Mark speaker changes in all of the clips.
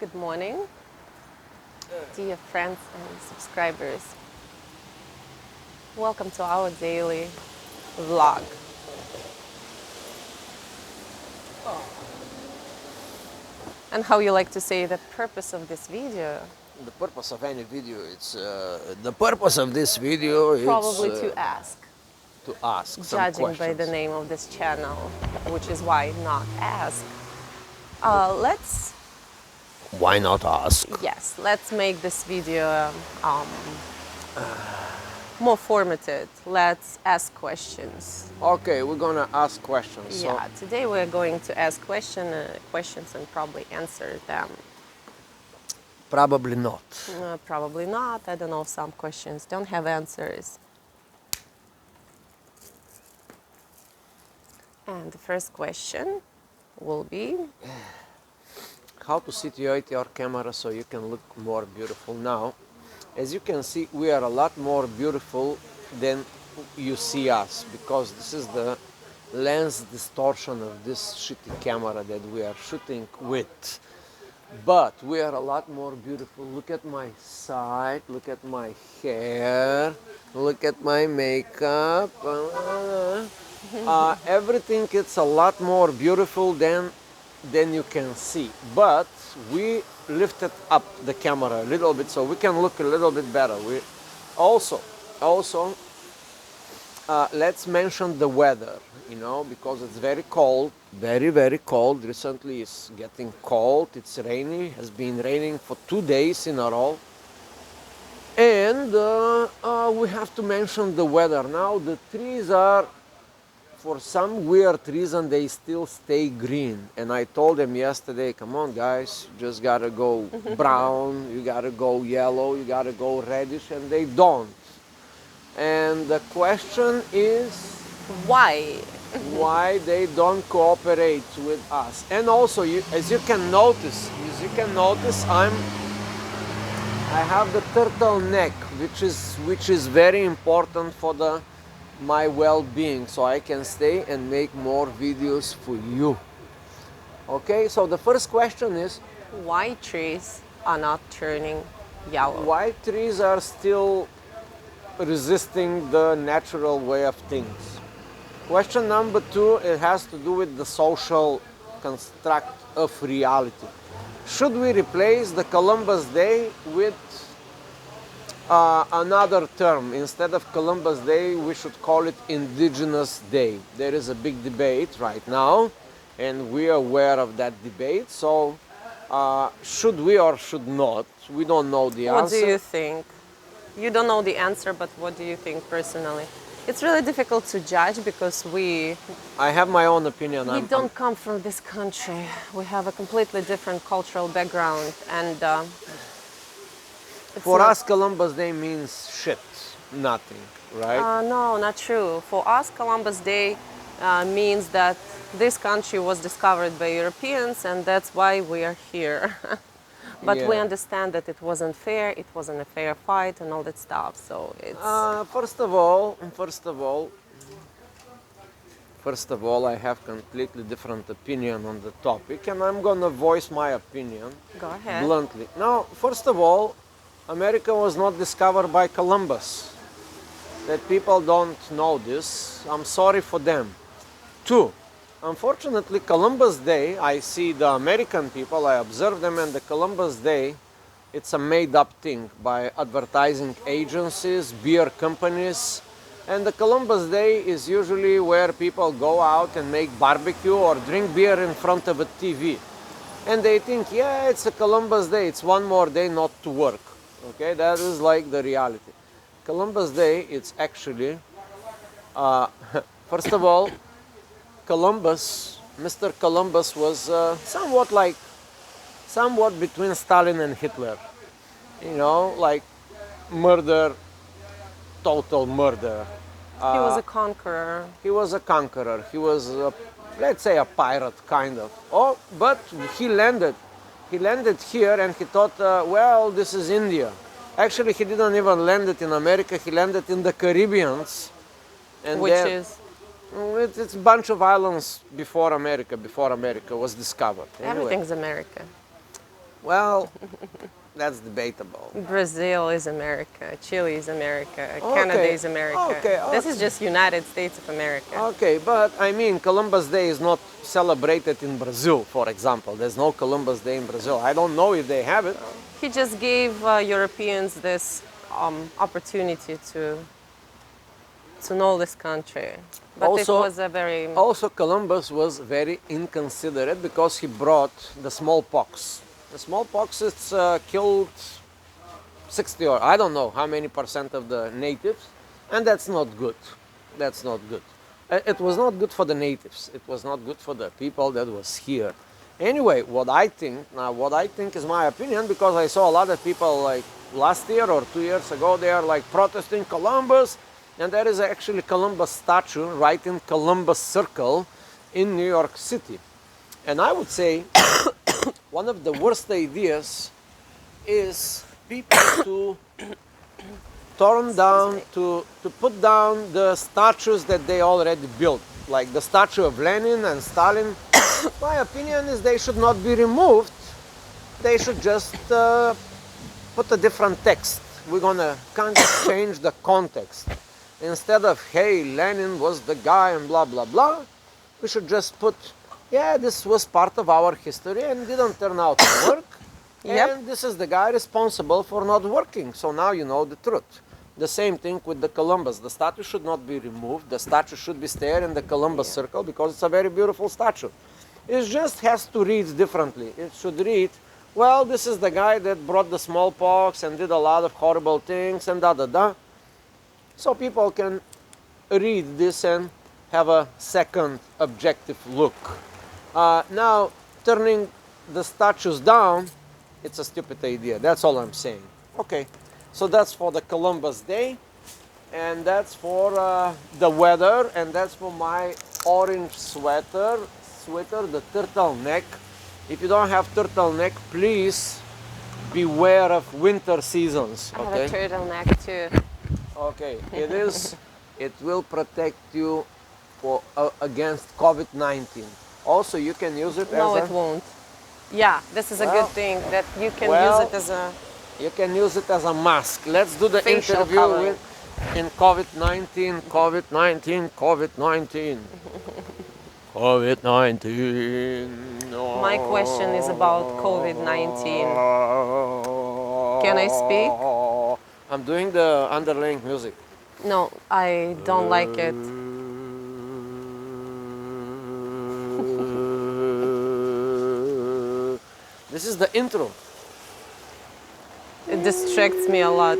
Speaker 1: Good morning, dear friends and subscribers. Welcome to our daily vlog. And how you like to say the purpose of this video?
Speaker 2: The purpose of any video, it's the purpose of this video is
Speaker 1: Probably to ask,
Speaker 2: to ask some
Speaker 1: judging by the
Speaker 2: questions.
Speaker 1: name of this channel, which is why not ask. Let's
Speaker 2: Why not ask?
Speaker 1: let's make this video more formatted. Let's ask questions.
Speaker 2: Okay, we're gonna ask questions.
Speaker 1: Yeah, today we're going to ask questions and probably answer them.
Speaker 2: Probably not.
Speaker 1: Probably not. I don't know. Some questions don't have answers. And the first question will be,
Speaker 2: How to situate your camera so you can look more beautiful now? As you can see, we are a lot more beautiful than you see us because this is the lens distortion of this shitty camera that we are shooting with. But we are a lot more beautiful. Look at my side, look at my hair, look at my makeup. Everything is a lot more beautiful than you can see. But we lifted up the camera a little bit so we can look a little bit better. We also let's mention the weather, because it's very cold, very cold. Recently it's getting cold, it's rainy, has been raining for 2 days in a row. And we have to mention the weather. Now the trees are, for some weird reason, they still stay green. And I told them yesterday, come on guys, you just gotta go brown, you gotta go yellow, you gotta go reddish, and they don't. And the question is
Speaker 1: why?
Speaker 2: why they don't cooperate with us. And also, as you can notice, I have the turtleneck, which is very important for my well-being, so I can stay and make more videos for you. Okay, so the first question is,
Speaker 1: Why trees are not turning yellow?
Speaker 2: why trees are still resisting the natural way of things? Question number 2, it has to do with the social construct of reality. Should we replace the Columbus Day with another term? Instead of Columbus Day, we should call it Indigenous Day. There is a big debate right now, and we are aware of that debate. So, should we or should not? We don't know the answer.
Speaker 1: What do you think? You don't know the answer, but what do you think personally? It's really difficult to judge because we
Speaker 2: I have my own opinion.
Speaker 1: don't come from this country. We have a completely different cultural background, and it's
Speaker 2: For
Speaker 1: not-
Speaker 2: us, Columbus Day means shit, nothing, right?
Speaker 1: No, not true. For us, Columbus Day means that this country was discovered by Europeans, and that's why we are here. But we
Speaker 2: Yeah.
Speaker 1: understand that it wasn't fair, it wasn't a fair fight, and all that stuff. So it's
Speaker 2: First of all, I have completely different opinion on the topic, and I'm gonna voice my opinion
Speaker 1: go ahead.
Speaker 2: bluntly. Now, first of all, America was not discovered by Columbus. That people don't know this. I'm sorry for them. 2, unfortunately, Columbus Day, I see the American people, I observe them, and the Columbus Day, it's a made-up thing by advertising agencies, beer companies, and the Columbus Day is usually where people go out and make barbecue or drink beer in front of a TV. And they think, yeah, it's a Columbus Day, it's one more day not to work. Okay, that is like the reality. Columbus Day, it's actually, first of all, Mr. Columbus was somewhat between Stalin and Hitler. Like murder, total murder.
Speaker 1: He was a conqueror.
Speaker 2: He was a conqueror. He was, let's say, a pirate, kind of. Oh, but he landed. He landed here and he thought, well, this is India. Actually, he didn't even land it in America. He landed in the Caribbeans. And
Speaker 1: Which
Speaker 2: then-
Speaker 1: is
Speaker 2: It's a bunch of islands before America was discovered. Anyway.
Speaker 1: everything's America.
Speaker 2: Well, that's debatable.
Speaker 1: Brazil is America, Chile is America, Canada is America. This is just United States of America.
Speaker 2: Okay, but I mean, Columbus Day is not celebrated in Brazil, for example. There's no Columbus Day in Brazil. I don't know if they have it.
Speaker 1: He just gave Europeans this opportunity to know this country. But
Speaker 2: Also-
Speaker 1: it was a very
Speaker 2: Also, Columbus was very inconsiderate because he brought the smallpox. The smallpox it's killed 60 or I don't know how many percent of the natives, and that's not good. That's not good. It was not good for the natives. It was not good for the people that was here. Anyway, what I think is my opinion because I saw a lot of people like last year or 2 years ago they are like protesting Columbus, and there is actually Columbus statue right in Columbus Circle in New York City. And I would say one of the worst ideas is people to torn down, to put down the statues that they already built, like the statue of Lenin and Stalin. My opinion is they should not be removed. They should just put a different text. We're gonna kind of change the context. Instead of, hey, Lenin was the guy and blah, blah, blah, we should just put, yeah, this was part of our history and didn't turn out to work.
Speaker 1: Yep.
Speaker 2: And this is the guy responsible for not working. So now you know the truth. The same thing with the Columbus. The statue should not be removed. The statue should be stayed in the Columbus Circle because it's a very beautiful statue. It just has to read differently. It should read, well, this is the guy that brought the smallpox and did a lot of horrible things and da-da-da. So people can read this and have a second objective look. Now, turning the statues down, it's a stupid idea. That's all I'm saying. Okay, so that's for the Columbus Day, and that's for the weather, and that's for my orange sweater, the turtleneck. If you don't have turtleneck, please beware of winter seasons.
Speaker 1: I have
Speaker 2: Okay.
Speaker 1: a turtleneck too.
Speaker 2: Okay, it is. It will protect you for against COVID-19. Also, you can use it
Speaker 1: No,
Speaker 2: as
Speaker 1: it won't. Yeah, this is a
Speaker 2: Well,
Speaker 1: good thing that you can
Speaker 2: well,
Speaker 1: use it as a.
Speaker 2: you can use it as a mask. Let's do the
Speaker 1: Facial
Speaker 2: interview
Speaker 1: covering.
Speaker 2: with in COVID-19, COVID-19, COVID-19. COVID-19.
Speaker 1: My question is about COVID-19. Can I speak?
Speaker 2: I'm doing the underlying music.
Speaker 1: No, I don't like it.
Speaker 2: This is the intro.
Speaker 1: It distracts me a lot.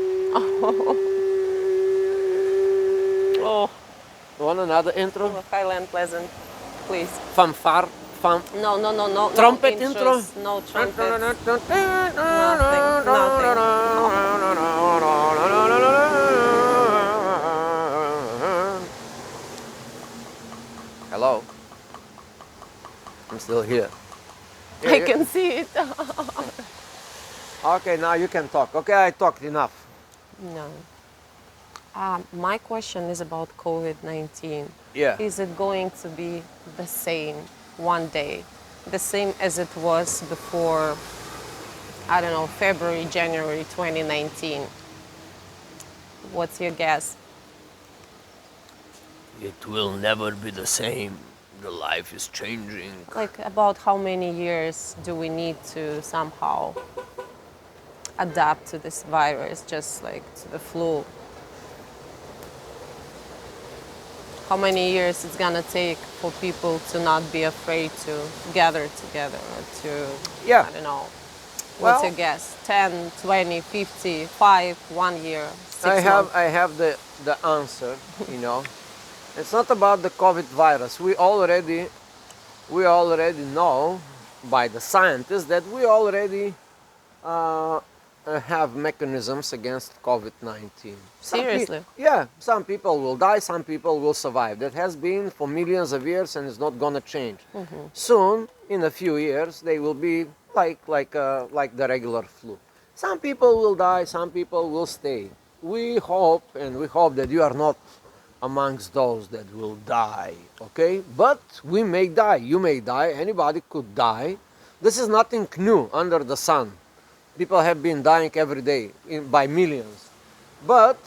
Speaker 1: Oh,
Speaker 2: Want another intro?
Speaker 1: Highland Pleasant, please.
Speaker 2: Fanfare?
Speaker 1: No, no, no, no.
Speaker 2: Trumpet
Speaker 1: no
Speaker 2: intro?
Speaker 1: intros, No trumpets.
Speaker 2: Hello. I'm still here.
Speaker 1: I can see it.
Speaker 2: Okay, now you can talk. Okay, I talked enough.
Speaker 1: No. My question is about COVID-19.
Speaker 2: Yeah.
Speaker 1: Is it going to be the same one day? The same as it was before, I don't know, February, January 2019? What's your guess?
Speaker 3: It will never be the same. The life is changing.
Speaker 1: Like, about how many years do we need to somehow adapt to this virus, just like to the flu? How many years it's gonna take for people to not be afraid to gather together or to,
Speaker 2: Yeah.
Speaker 1: I don't know.
Speaker 2: Well-
Speaker 1: What's your guess? 10, 20, 50, 5, 1 year, 6 months?
Speaker 2: I have the answer, you know. It's not about the COVID virus. We already know by the scientists that we already have mechanisms against COVID-19.
Speaker 1: Seriously?
Speaker 2: Yeah, some people will die, some people will survive. That has been for millions of years and it's not gonna change. Soon, in a few years, they will be like the regular flu. Some people will die, some people will stay. We hope that you are not amongst those that will die, okay? But we may die, you may die, anybody could die. This is nothing new under the sun. People have been dying every day by millions. But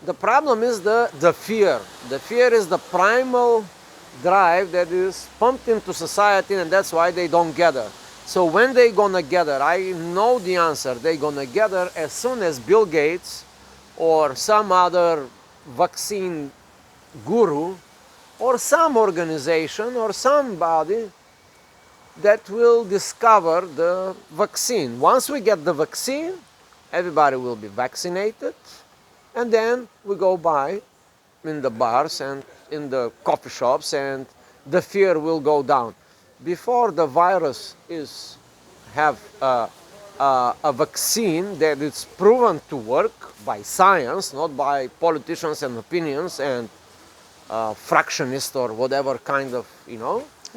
Speaker 2: the problem is the fear. The fear is the primal drive that is pumped into society, and that's why they don't gather. So when they gonna gather, I know the answer. They gonna gather as soon as Bill Gates or some other vaccine guru or some organization or somebody that will discover the vaccine. Once we get the vaccine, everybody will be vaccinated, and then we go by in the bars and in the coffee shops, and the fear will go down. Before the virus have a vaccine that is proven to work by science, not by politicians and opinions and fractionists or whatever kind of,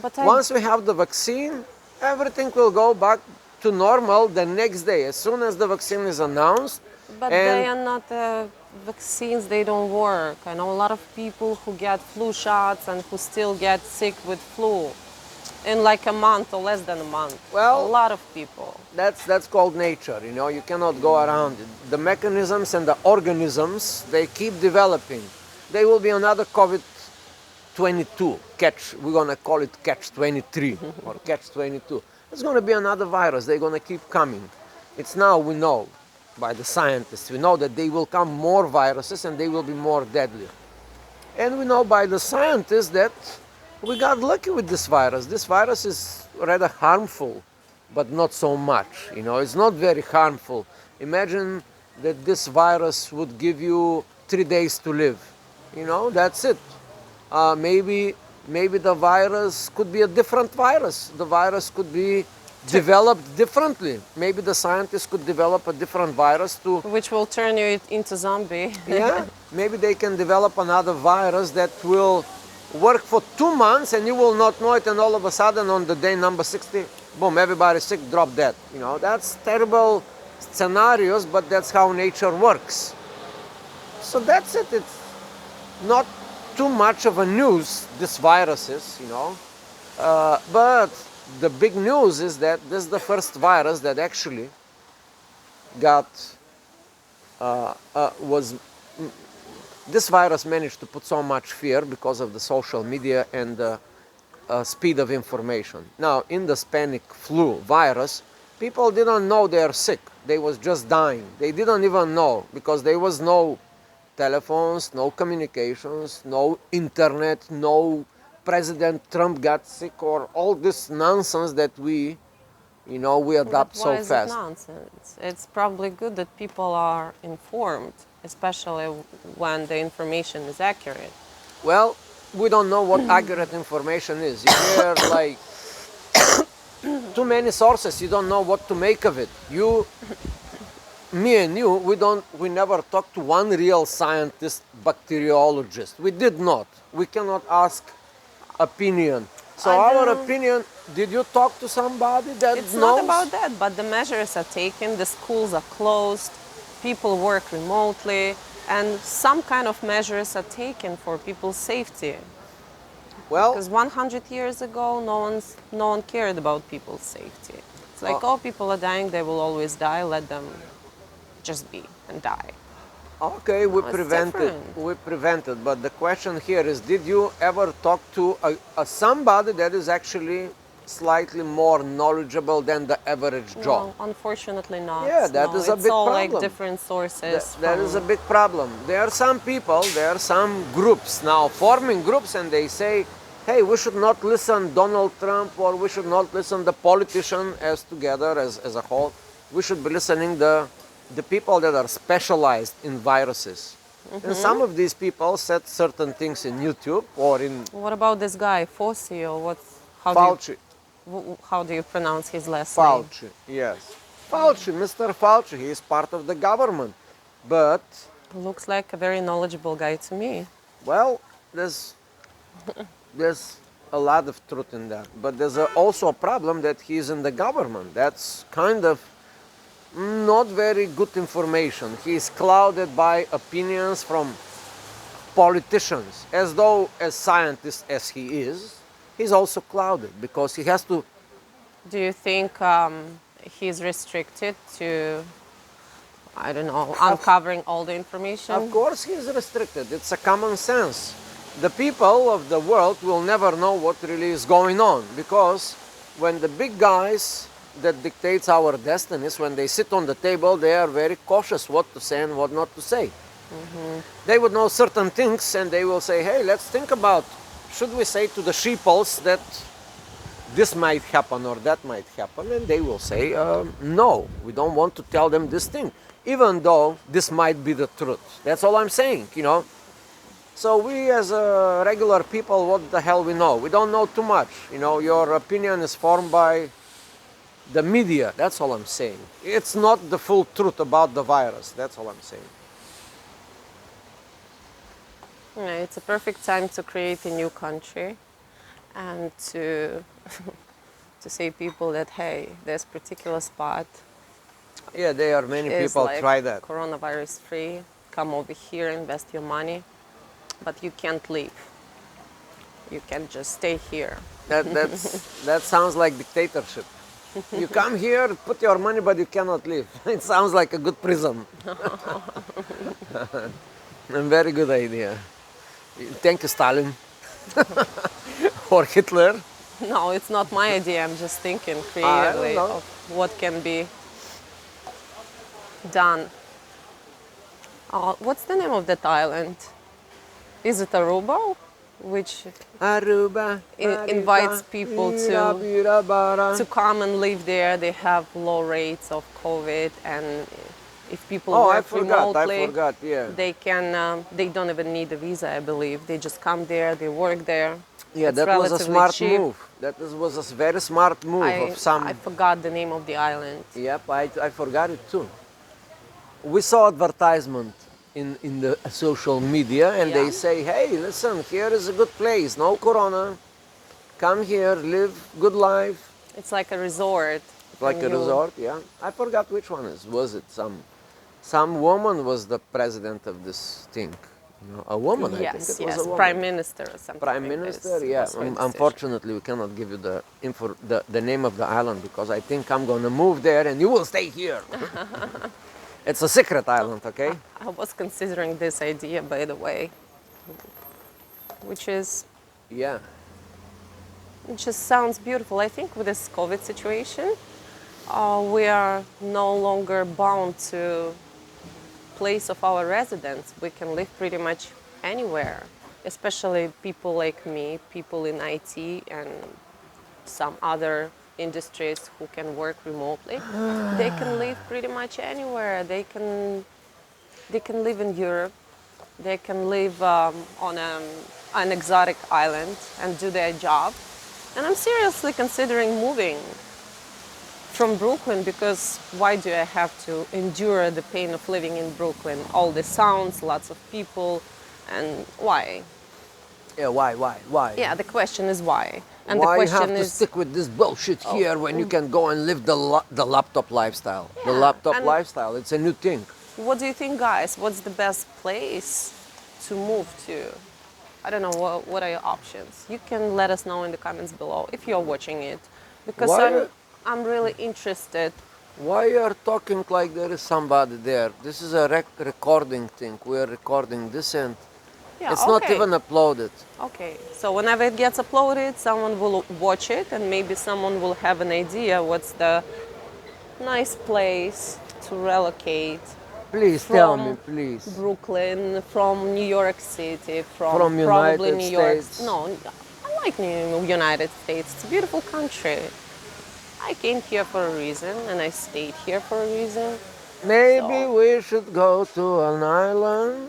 Speaker 1: But
Speaker 2: Once we have the vaccine, everything will go back to normal the next day, as soon as the vaccine is announced.
Speaker 1: But
Speaker 2: and
Speaker 1: they are not vaccines, they don't work. I know a lot of people who get flu shots and who still get sick with flu in like a month or less than a month.
Speaker 2: Well,
Speaker 1: a lot of people.
Speaker 2: that's called nature, you cannot go around it. The mechanisms and the organisms, they keep developing. There will be another COVID-22 we're going to call it catch-23 or catch-22. It's going to be another virus. They're going to keep coming. It's now we know by the scientists. We know that they will come more viruses and they will be more deadly. And we know by the scientists that we got lucky with this virus. This virus is rather harmful, but not so much. It's not very harmful. Imagine that this virus would give you 3 days to live. That's it. Maybe the virus could be a different virus. The virus could be developed differently. Maybe the scientists could develop a different virus to...
Speaker 1: Which will turn you into zombie.
Speaker 2: Yeah, maybe they can develop another virus that will work for 2 months and you will not know it, and all of a sudden on the day number 60, boom, everybody's sick, drop dead. That's terrible scenarios, but that's how nature works. So that's it. It's not too much of a news, this virus is, but the big news is that this is the first virus that actually this virus managed to put so much fear because of the social media and the speed of information. Now, in the Spanish flu virus, people didn't know they are sick. They was just dying. They didn't even know because there was no telephones, no communications, no internet, no President Trump got sick, or all this nonsense that we adapt so fast.
Speaker 1: Why is it nonsense? It's probably good that people are informed, especially when the information is accurate.
Speaker 2: Well, we don't know what accurate information is. You hear like too many sources, you don't know what to make of it. Me and you, we never talked to one real scientist, bacteriologist. We did not. We cannot ask opinion. So our opinion, did you talk to somebody that knows?
Speaker 1: It's not about that, but the measures are taken, the schools are closed, people work remotely, and some kind of measures are taken for people's safety.
Speaker 2: Well,
Speaker 1: Because 100 years ago, no one cared about people's safety. It's like, people are dying, they will always die, let them just be and die.
Speaker 2: okay, we
Speaker 1: it's
Speaker 2: prevented, but the question here is, did you ever talk to somebody that is actually slightly more knowledgeable than the average Joe?
Speaker 1: No, unfortunately not.
Speaker 2: Yeah, that is a
Speaker 1: it's
Speaker 2: big
Speaker 1: all
Speaker 2: problem.
Speaker 1: like different sources.
Speaker 2: That is a big problem. There are some people, there are some groups now forming groups, and they say, hey, we should not listen Donald Trump, or we should not listen the politician as together, as a whole. We should be listening the people that are specialized in viruses. Mm-hmm. And some of these people said certain things in YouTube or in...
Speaker 1: What about this guy, Fauci, or
Speaker 2: Fauci.
Speaker 1: How do you pronounce his last name?
Speaker 2: Fauci, yes. Fauci, Mr. Fauci, he is part of the government. But...
Speaker 1: Looks like a very knowledgeable guy to me.
Speaker 2: Well, there's a lot of truth in that. But there's also a problem that he's in the government. That's kind of not very good information. He is clouded by opinions from politicians. As though, as scientist as he is, he's also clouded because he has to
Speaker 1: Do you think he's restricted to, I don't know, uncovering all the information?
Speaker 2: Of course he is restricted. It's a common sense. The people of the world will never know what really is going on, because when the big guys that dictates our destinies, when they sit on the table, they are very cautious what to say and what not to say. They would know certain things and they will say, hey, let's think about, should we say to the sheeples that this might happen or that might happen? And they will say, no, we don't want to tell them this thing, even though this might be the truth. That's all I'm saying, you know. So we as regular people, what the hell we know? We don't know too much. You know, your opinion is formed by the media. That's all I'm saying. It's not the full truth about the virus. That's all I'm saying.
Speaker 1: Yeah, it's a perfect time to create a new country and to to say people that, hey, this particular spot
Speaker 2: Yeah, there are many
Speaker 1: is
Speaker 2: people
Speaker 1: like
Speaker 2: try that.
Speaker 1: coronavirus free. Come over here, invest your money, but you can't leave. You can't just stay here.
Speaker 2: That sounds like dictatorship. You come here, put your money, but you cannot leave. It sounds like a good prison. A very good idea. Thank you, Stalin. Or Hitler.
Speaker 1: No, it's not my idea. I'm just thinking creatively
Speaker 2: know.
Speaker 1: of what can be done. What's the name of that island? Is it Aruba? Which
Speaker 2: Aruba.
Speaker 1: invites people
Speaker 2: Bira, bira, bara.
Speaker 1: to come and live there. They have low rates of COVID, and if people
Speaker 2: Oh,
Speaker 1: work
Speaker 2: I
Speaker 1: remotely,
Speaker 2: forgot, yeah.
Speaker 1: they can. They don't even need a visa, I believe. They just come there, they work there.
Speaker 2: Yeah,
Speaker 1: It's
Speaker 2: that was a
Speaker 1: relatively
Speaker 2: smart
Speaker 1: cheap.
Speaker 2: move. Was a very smart move of some.
Speaker 1: I forgot the name of the island.
Speaker 2: Yep, I forgot it too. We saw advertisement in the social media and they
Speaker 1: Yeah.
Speaker 2: say, hey, listen, here is a good place, no corona. Come here, live good life.
Speaker 1: It's like a resort.
Speaker 2: Like
Speaker 1: and
Speaker 2: a
Speaker 1: you-
Speaker 2: resort, yeah. I forgot which one is. Was it some woman was the president of this thing? You know, a woman, I think
Speaker 1: Yes,
Speaker 2: it was a woman.
Speaker 1: Prime Minister or something.
Speaker 2: Prime
Speaker 1: like
Speaker 2: Minister,
Speaker 1: this.
Speaker 2: yeah.
Speaker 1: Was her decision.
Speaker 2: Unfortunately, we cannot give you the name of the island because I think I'm going to move there and you will stay here. It's a secret island, okay?
Speaker 1: I was considering this idea, by the way, which
Speaker 2: Yeah.
Speaker 1: it just sounds beautiful. I think with this COVID situation, we are no longer bound to place of our residence. We can live pretty much anywhere, especially people like me, people in IT and some other industries who can work remotely. They can live pretty much anywhere. They can live in Europe. They can live on an exotic island and do their job. And I'm seriously considering moving from Brooklyn, because why do I have to endure the pain of living in Brooklyn? All the sounds, lots of people, and why?
Speaker 2: Yeah, why?
Speaker 1: Yeah, the question is why. And
Speaker 2: Why
Speaker 1: the
Speaker 2: you
Speaker 1: question
Speaker 2: have to
Speaker 1: is,
Speaker 2: stick with this bullshit here when you can go and live the laptop lifestyle? The
Speaker 1: Yeah,
Speaker 2: laptop
Speaker 1: and-
Speaker 2: lifestyle, it's a new thing.
Speaker 1: what do you think, guys? What's the best place to move to? I don't know, what are your options? You can let us know in the comments below if you're watching it, because
Speaker 2: Why-
Speaker 1: I'm really interested.
Speaker 2: Why you are talking like there is somebody there? This is a recording thing. We are recording this and
Speaker 1: Yeah,
Speaker 2: it's not
Speaker 1: okay.
Speaker 2: even uploaded.
Speaker 1: Okay, so whenever it gets uploaded, someone will watch it and maybe someone will have an idea what's the nice place to relocate.
Speaker 2: Please tell
Speaker 1: From
Speaker 2: me, please.
Speaker 1: Brooklyn, from New York City, from
Speaker 2: From
Speaker 1: probably
Speaker 2: United
Speaker 1: New York.
Speaker 2: States.
Speaker 1: No, I like United States. It's a beautiful country. I came here for a reason and I stayed here for a reason.
Speaker 2: Maybe
Speaker 1: So-
Speaker 2: we should go to an island.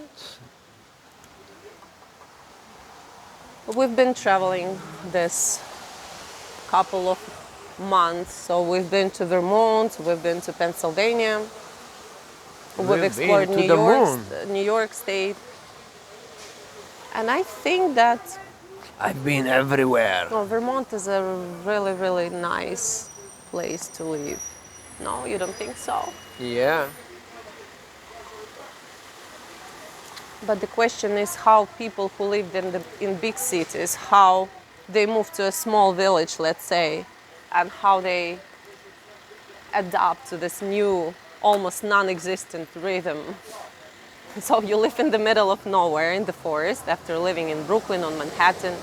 Speaker 1: We've been traveling this couple of months. So we've been to Vermont, we've been to Pennsylvania, we've
Speaker 2: We've
Speaker 1: explored
Speaker 2: been to
Speaker 1: New
Speaker 2: the
Speaker 1: York,
Speaker 2: moon.
Speaker 1: New York State. And I think that
Speaker 3: I've been everywhere.
Speaker 1: Vermont is a really, really nice place to live. No, you don't think so?
Speaker 2: Yeah.
Speaker 1: But the question is how people who lived in big cities, how they moved to a small village, let's say, and how they adapt to this new, almost non-existent rhythm. So you live in the middle of nowhere in the forest after living in Brooklyn or Manhattan.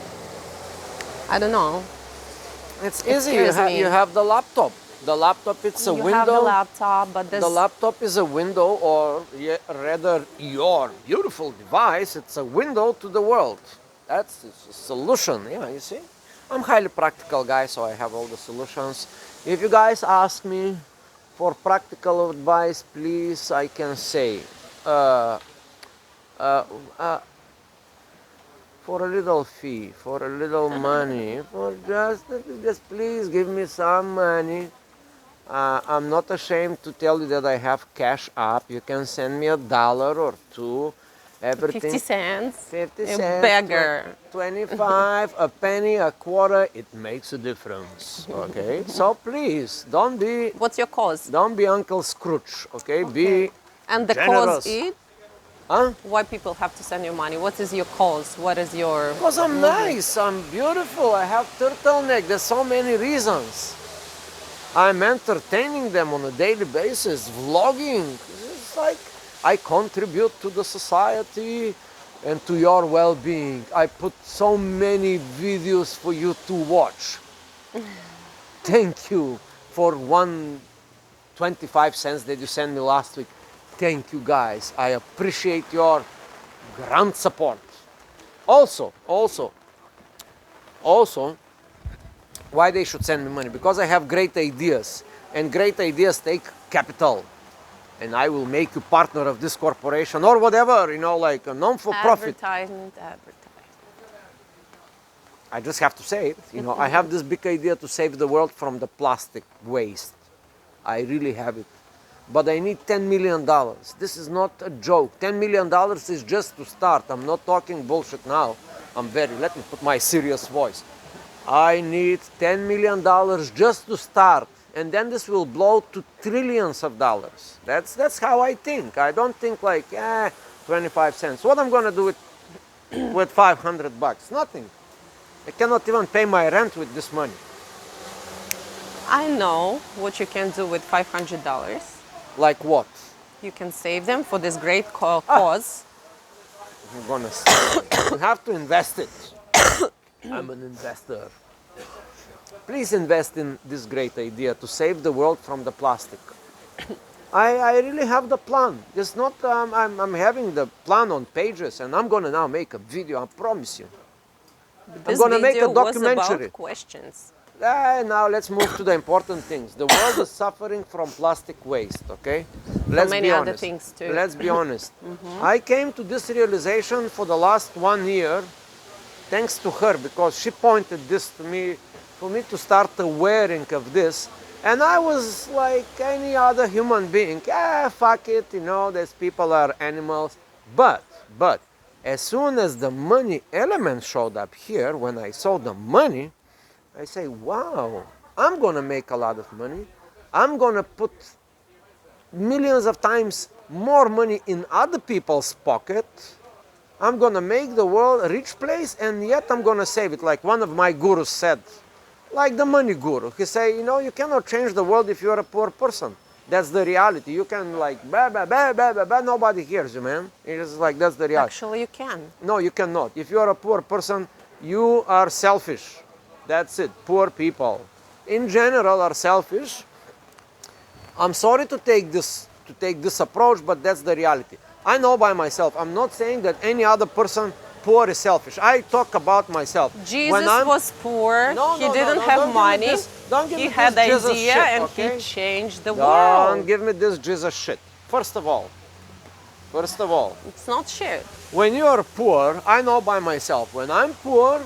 Speaker 1: I don't know.
Speaker 2: It's
Speaker 1: It
Speaker 2: easy. You,
Speaker 1: scares me.
Speaker 2: you have the laptop. The laptop, it's a
Speaker 1: You
Speaker 2: window.
Speaker 1: have the laptop, but
Speaker 2: The laptop is a window, or rather, your beautiful device. It's a window to the world. That's a solution. Yeah, you see. I'm highly practical guy, so I have all the solutions. If you guys ask me for practical advice, please, I can say, for a little fee, for a little money, for just please give me some money. I'm not ashamed to tell you that I have cash up. You can send me $1 or $2. Everything.
Speaker 1: 50 cents.
Speaker 2: 50
Speaker 1: A
Speaker 2: cents.
Speaker 1: beggar.
Speaker 2: 25, a penny, a quarter. It makes a difference. Okay. So please don't
Speaker 1: What's your cause?
Speaker 2: be Uncle Scrooge. Okay. Be
Speaker 1: And the
Speaker 2: generous.
Speaker 1: cause is
Speaker 2: Huh?
Speaker 1: why people have to send you money. What is your cause? What is your
Speaker 2: Because I'm nice. I'm beautiful. I have turtleneck. There's so many reasons. I'm entertaining them on a daily basis, vlogging. It's like I contribute to the society and to your well-being. I put so many videos for you to watch. Thank you for 1.25 cents that you sent me last week. Thank you guys. I appreciate your grand support. Also, why they should send me money? Because I have great ideas, and great ideas take capital. And I will make you partner of this corporation or whatever, like a non-for-profit.
Speaker 1: advertisement?
Speaker 2: I just have to say it. I have this big idea to save the world from the plastic waste. I really have it. But I need $10 million. This is not a joke. $10 million is just to start. I'm not talking bullshit now. Let me put my serious voice. I need $10 million just to start, and then this will blow to trillions of dollars. That's how I think. I don't think like 25 cents. What I'm gonna do with $500? Nothing. I cannot even pay my rent with this money.
Speaker 1: I know what you can do with $500.
Speaker 2: Like what?
Speaker 1: You can save them for this great cause.
Speaker 2: I'm gonna you have to invest it. I'm an investor. Please invest in this great idea to save the world from the plastic. I really have the plan. It's not, I'm having the plan on pages, and I'm gonna now make a video, I promise you.
Speaker 1: This
Speaker 2: gonna make a
Speaker 1: video was
Speaker 2: documentary.
Speaker 1: about questions.
Speaker 2: Now let's move to the important things. The world is suffering from plastic waste, okay? Let's
Speaker 1: many
Speaker 2: be
Speaker 1: other
Speaker 2: honest.
Speaker 1: things too.
Speaker 2: Let's be honest. I came to this realization for the last 1 year, thanks to her, because she pointed this to me, for me to start awareing of this. And I was like any other human being, fuck it, these people are animals. But, as soon as the money element showed up here, when I saw the money, I say, wow, I'm gonna make a lot of money. I'm gonna put millions of times more money in other people's pocket. I'm gonna make the world a rich place, and yet I'm gonna save it. Like one of my gurus said, like the money guru. He say, you cannot change the world if you're a poor person. That's the reality. You can nobody hears you, man. It's like, that's the reality.
Speaker 1: Actually, you can.
Speaker 2: No, you cannot. If you're a poor person, you are selfish. That's it. Poor people, in general, are selfish. I'm sorry to take this approach, but that's the reality. I know by myself. I'm not saying that any other person poor is selfish. I talk about myself.
Speaker 1: Jesus was poor. He didn't have money. He had idea and he changed the world.
Speaker 2: Don't give me this Jesus shit. First of all,
Speaker 1: it's not shit.
Speaker 2: when you are poor, I know by myself. When I'm poor,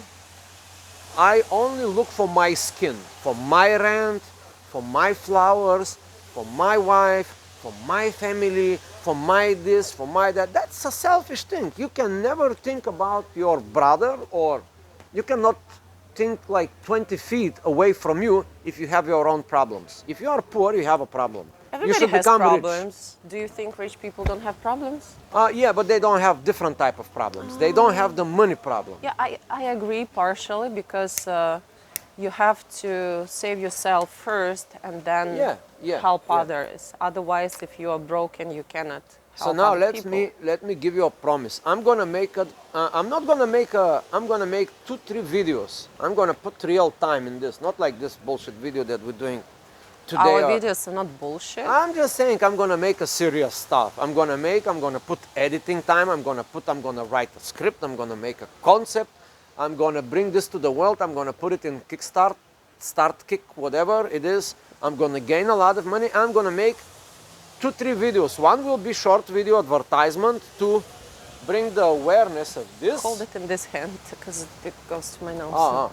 Speaker 2: I only look for my skin, for my rent, for my flowers, for my wife, for my family, for my this, for my that. That's a selfish thing. You can never think about your brother, or you cannot think like 20 feet away from you if you have your own problems. If you are poor, you have a problem.
Speaker 1: Everybody
Speaker 2: you should
Speaker 1: has
Speaker 2: become
Speaker 1: problems. Do you think rich people don't have problems?
Speaker 2: Yeah, but they don't have different type of problems. They don't have the money problem.
Speaker 1: Yeah, I agree partially because you have to save yourself first and then
Speaker 2: Yeah,
Speaker 1: help
Speaker 2: yeah.
Speaker 1: others. Otherwise, if you are broken, you cannot help
Speaker 2: So now
Speaker 1: other people.
Speaker 2: let me give you a promise. I'm gonna make a. I'm not gonna make a. I'm gonna make 2-3 videos. I'm gonna put real time in this, not like this bullshit video that we're doing today.
Speaker 1: Our
Speaker 2: or-
Speaker 1: videos are not bullshit.
Speaker 2: I'm just saying I'm gonna make a serious stuff. I'm gonna put editing time. I'm gonna write a script. I'm gonna make a concept. I'm gonna bring this to the world. I'm gonna put it in Kickstart, Start Kick, whatever it is. I'm gonna gain a lot of money. I'm gonna make 2-3 videos. One will be short video advertisement to bring the awareness of this.
Speaker 1: Hold it in this hand because it goes to my nose.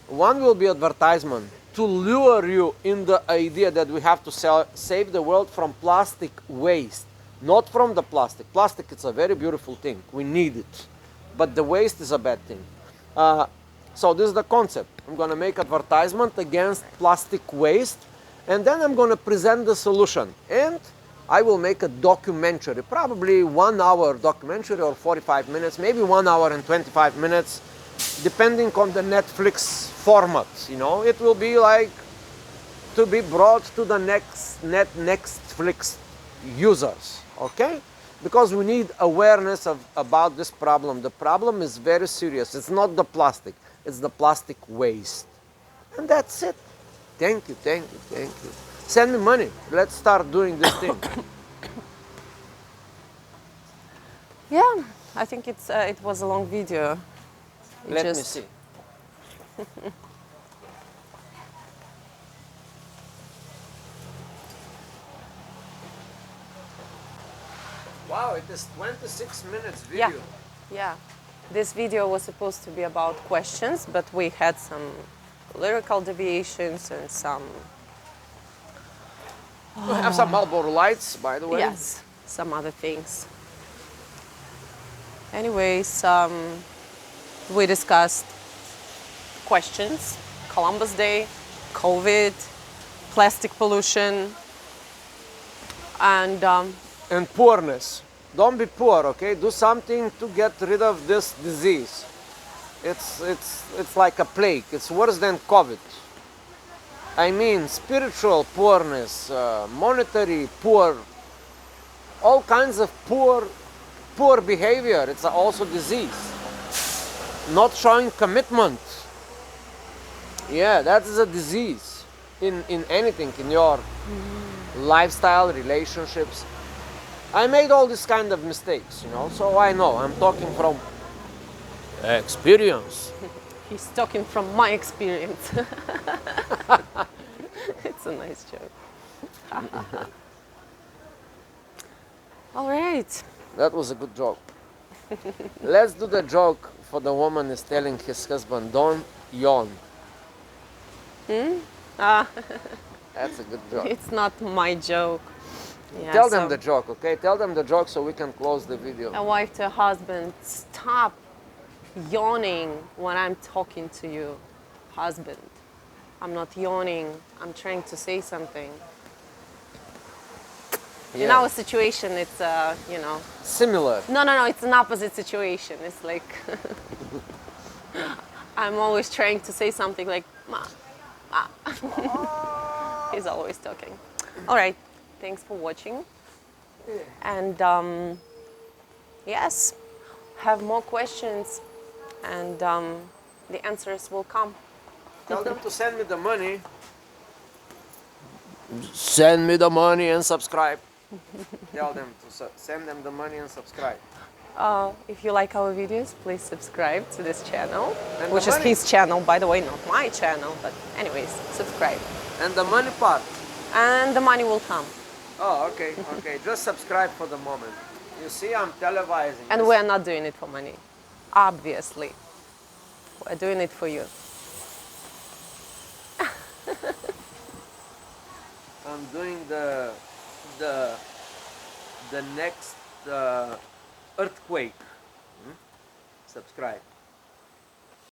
Speaker 2: One will be advertisement to lure you in the idea that we have to save the world from plastic waste, not from the plastic. Plastic is a very beautiful thing. We need it, but the waste is a bad thing. So this is the concept. I'm going to make advertisement against plastic waste, and then I'm going to present the solution. And I will make a documentary, probably 1 hour documentary or 45 minutes, maybe 1 hour and 25 minutes, depending on the Netflix format. You know, it will be like to be brought to the next Netflix users, okay? Because we need awareness about this problem. The problem is very serious. It's not the plastic, it's the plastic waste. And that's it. Thank you, thank you, thank you. Send me money. Let's start doing this thing.
Speaker 1: Yeah, I think it was a long video. You
Speaker 2: Let me
Speaker 1: just-
Speaker 2: see. Wow, it is 26 minutes video.
Speaker 1: Yeah, yeah. This video was supposed to be about questions, but we had some lyrical deviations and some,
Speaker 2: We have some Marlboro lights, by the way.
Speaker 1: yes, some other things. Anyways, we discussed questions, Columbus Day, COVID, plastic pollution, and
Speaker 2: And poorness. Don't be poor, okay? Do something to get rid of this disease. It's like a plague. It's worse than COVID. I mean, spiritual poorness, monetary poor, all kinds of poor behavior. It's also disease. Not showing commitment. Yeah, that is a disease in anything, in your lifestyle, relationships. I made all these kind of mistakes, you know, so I know. I'm talking from experience.
Speaker 1: he's talking from my experience. It's a nice joke. All right.
Speaker 2: That was a good joke. Let's do the joke for the woman is telling his husband, don't yawn. That's a good joke.
Speaker 1: It's not my joke. Yeah,
Speaker 2: Tell them
Speaker 1: so
Speaker 2: the joke, okay? Tell them the joke so we can close the video.
Speaker 1: a wife to a husband, stop yawning when I'm talking to you, husband. I'm not yawning. I'm trying to say something. In
Speaker 2: Yeah.
Speaker 1: our situation, it's you know.
Speaker 2: Similar.
Speaker 1: No. It's an opposite situation. It's like I'm always trying to say something like ma, ma. He's always talking. All right. Thanks for watching. And yes, have more questions, and the answers will come.
Speaker 2: Tell them to send me the money. Send me the money and subscribe. Tell them to send them the money and subscribe.
Speaker 1: If you like our videos, please subscribe to this channel,
Speaker 2: And
Speaker 1: which
Speaker 2: the
Speaker 1: is
Speaker 2: money-
Speaker 1: his channel, by the way, not my channel. But anyways, subscribe,
Speaker 2: And the money part.
Speaker 1: and the money will come.
Speaker 2: Oh, okay, okay. Just subscribe for the moment. You see, I'm televising.
Speaker 1: And
Speaker 2: this.
Speaker 1: we're not doing it for money, obviously. We're doing it for you.
Speaker 2: I'm doing the next earthquake. Subscribe.